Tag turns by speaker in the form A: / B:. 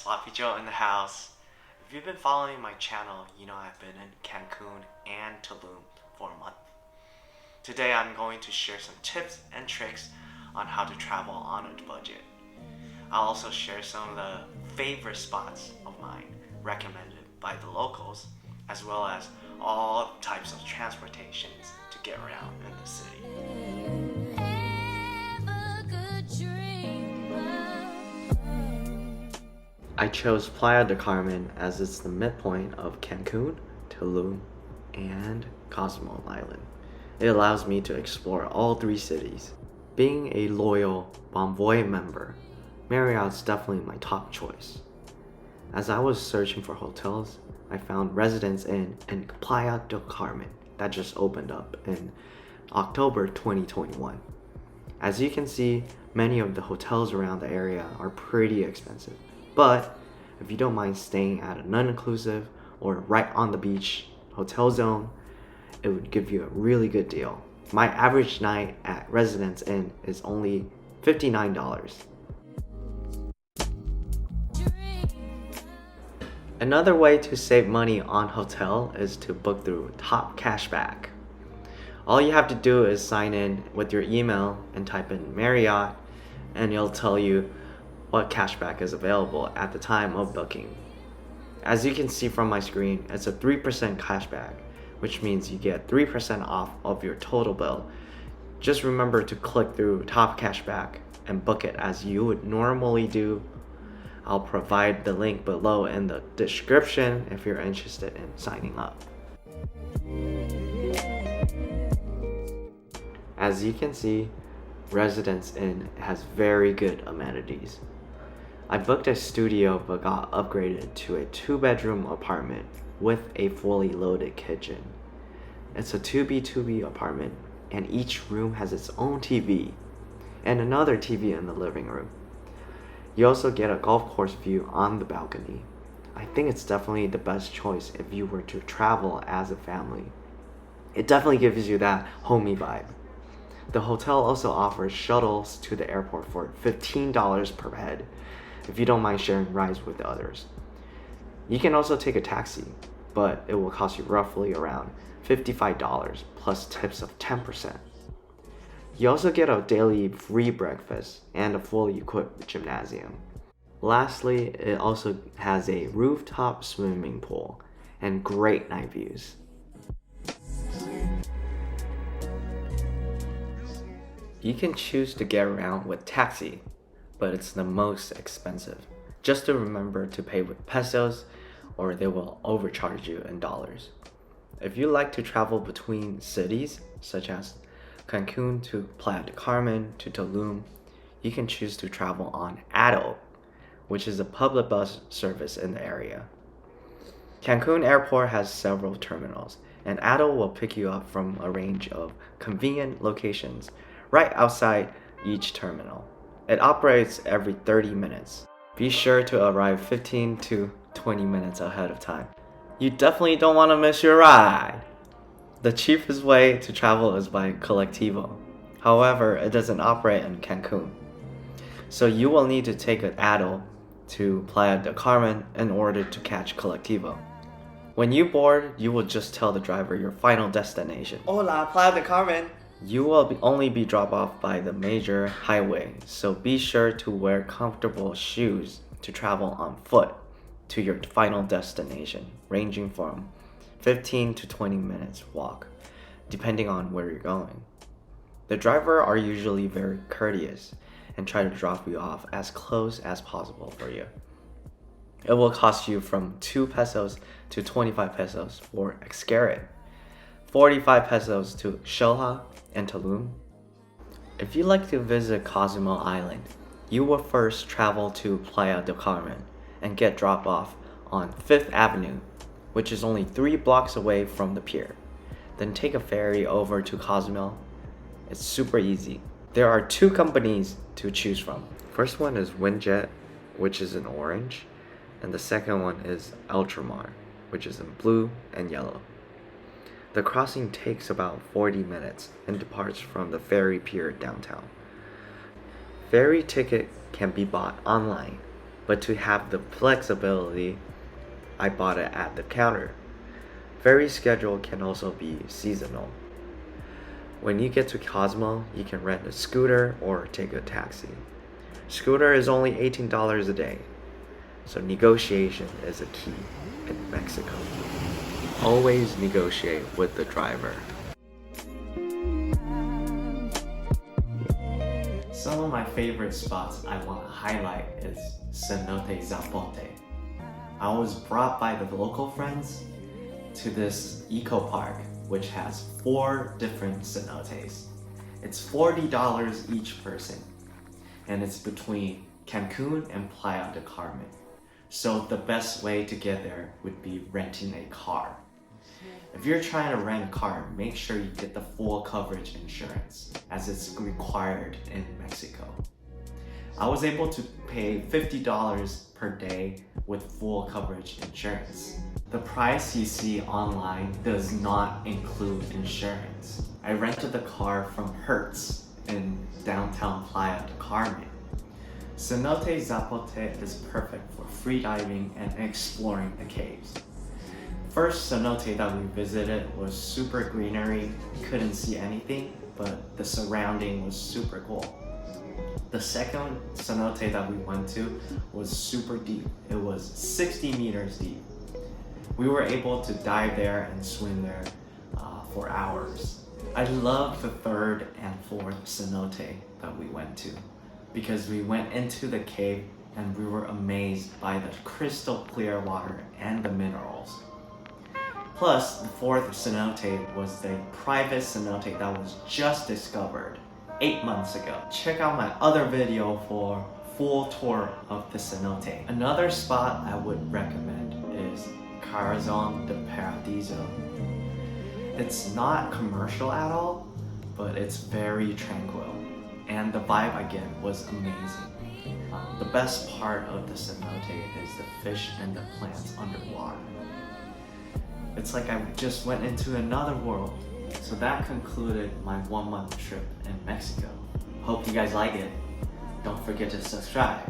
A: Sloppy Joe in the house. If you've been following my channel, you know I've been in Cancun and Tulum for a month. Today I'm going to share some tips and tricks on how to travel on a budget. I'll also share some of the favorite spots of mine recommended by the locals, as well as all types of transportations to get around in the city. I chose Playa del Carmen as it's the midpoint of Cancun, Tulum, and Cozumel Island. It allows me to explore all three cities. Being a loyal Bonvoy member, Marriott's definitely my top choice. As I was searching for hotels, I found Residence Inn in Playa del Carmen that just opened up in October 2021. As you can see, many of the hotels around the area are pretty expensive. But if you don't mind staying at a non-inclusive or right on the beach hotel zone, it would give you a really good deal. My average night at Residence Inn is only $59. Another way to save money on hotel is to book through Top Cashback. All you have to do is sign in with your email and type in Marriott, and it'll tell you what cashback is available at the time of booking. As you can see from my screen, it's a 3% cashback, which means you get 3% off of your total bill. Just remember to click through Top Cashback and book it as you would normally do. I'll provide the link below in the description if you're interested in signing up. As you can see, Residence Inn has very good amenities. I booked a studio but got upgraded to a 2-bedroom apartment with a fully loaded kitchen. It's a 2B2B apartment, and each room has its own TV and another TV in the living room. You also get a golf course view on the balcony. I think it's definitely the best choice if you were to travel as a family. It definitely gives you that homey vibe. The hotel also offers shuttles to the airport for $15 per head if you don't mind sharing rides with others. You can also take a taxi, but it will cost you roughly around $55 plus tips of 10%. You also get a daily free breakfast and a fully equipped gymnasium. Lastly, it also has a rooftop swimming pool and great night views. You can choose to get around with taxi, but it's the most expensive. Just to remember to pay with pesos or they will overcharge you in dollars. If you like to travel between cities, such as Cancun to Playa del Carmen to Tulum, you can choose to travel on ADO, which is a public bus service in the area. Cancun Airport has several terminals, and ADO will pick you up from a range of convenient locations right outside each terminal. It operates every 30 minutes. Be sure to arrive 15 to 20 minutes ahead of time. You definitely don't want to miss your ride. The cheapest way to travel is by Colectivo. However, it doesn't operate in Cancun. So you will need to take an ADO to Playa del Carmen in order to catch Colectivo. When you board, you will just tell the driver your final destination. Hola, Playa del Carmen. You will only be dropped off by the major highway, so be sure to wear comfortable shoes to travel on foot to your final destination, ranging from 15 to 20 minutes walk, depending on where you're going. The driver are usually very courteous and try to drop you off as close as possible for you. It will cost you from 2 pesos to 25 pesos for Xcaret, 45 pesos to Xel-Há and Tulum. If you like to visit Cozumel Island, you will first travel to Playa del Carmen and get dropped off on 5th Avenue, which is only 3 blocks away from the pier. Then take a ferry over to Cozumel. It's super easy. There are 2 companies to choose from. First one is Windjet, which is in orange, and the second one is Ultramar, which is in blue and yellow. The crossing takes about 40 minutes and departs from the ferry pier downtown. Ferry ticket can be bought online. but to have the flexibility, I bought it at the counter. Ferry schedule can also be seasonal. When you get to Cozumel, you can rent a scooter or take a taxi. Scooter is only $18 a day, so negotiation is a key in Mexico. Always negotiate with the driver. Some of my favorite spots I want to highlight is Cenote Zapote. I was brought by the local friends to this eco park, which has 4 different cenotes. It's $40 each person, and it's between Cancun and Playa del Carmen. So the best way to get there would be renting a car. If you're trying to rent a car, make sure you get the full coverage insurance, as it's required in Mexico. I was able to pay $50 per day with full coverage insurance. The price you see online does not include insurance. I rented the car from Hertz in downtown Playa del Carmen. Cenote Zapote is perfect for freediving and exploring the caves. First cenote that we visited was super greenery, couldn't see anything, but the surrounding was super cool. The second cenote that we went to was super deep. It was 60 meters deep. We were able to dive there and swim there for hours. I love the third and fourth cenote that we went to because we went into the cave and we were amazed by the crystal clear water and the minerals. Plus, the fourth cenote was the private cenote that was just discovered 8 months ago. Check out my other video for full tour of the cenote. Another spot I would recommend is Corazon de Paradiso. It's not commercial at all, but it's very tranquil, and the vibe I get was amazing. The best part of the cenote is the fish and the plants underwater. It's like I just went into another world. So that concluded my 1-month trip in Mexico. Hope you guys like it. Don't forget to subscribe.